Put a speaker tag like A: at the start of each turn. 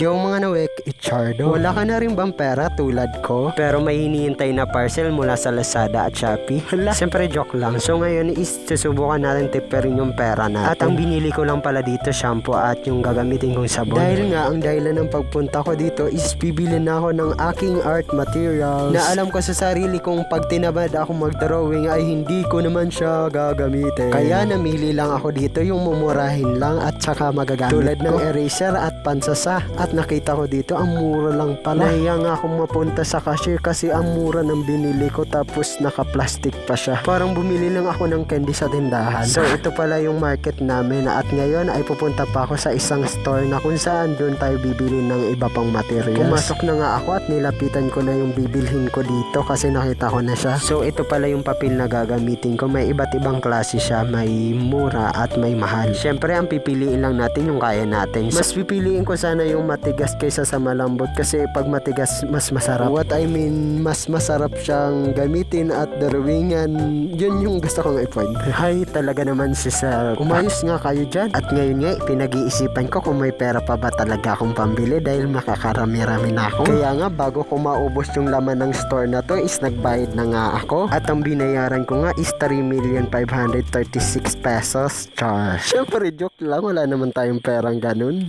A: Yung mga nawek, Ichardo. Wala ka na rin bang pera tulad ko? Pero may hinihintay na parcel mula sa Lazada at Shopee? Hala, siyempre joke lang. So ngayon is susubukan natin tiperin yung pera natin. At ang binili ko lang pala dito shampoo at yung gagamitin kong sabon. Dahil nga ang dahilan ng pagpunta ko dito is bibili na ako ng aking art materials. Na alam ko sa sarili kong pag tinabad ako mag-drawing ay hindi ko naman siya gagamitin. Kaya namili lang ako dito yung mumurahin lang at saka magagamit tulad ng eraser at pansasa. At nakita ko dito, ang mura lang pala. Nahiya nga akong mapunta sa cashier kasi ang mura ng binili ko tapos naka-plastic pa siya. Parang bumili lang ako ng candy sa tindahan. So ito pala yung market namin at ngayon ay pupunta pa ako sa isang store na kung saan doon tayo bibili ng iba pang materials. Pumasok na nga ako at nilapitan ko na yung bibilhin ko dito kasi nakita ko na siya. So ito pala yung papel na gagamitin ko. May iba't ibang klase siya. May mura at may mahal. Siyempre ang pipiliin lang natin yung kaya natin. Mas pipiliin ko sana yung matigas kaysa sa malambot kasi pag matigas mas masarap. What I mean, mas masarap siyang gamitin at drawingan. Yun yung gusto kong i-point. Hay, talaga naman si Sir. Umayos nga kayo dyan. At ngayon nga, pinag-iisipan ko kung may pera pa ba talaga akong pambili dahil makakarami-rami na ako. Kaya nga, bago ko maubos yung laman ng store na to is nagbayad na nga ako. At ang binayaran ko nga is 3,536,000 pesos. Char. Siyempre, joke lang. Wala naman tayong perang ganun.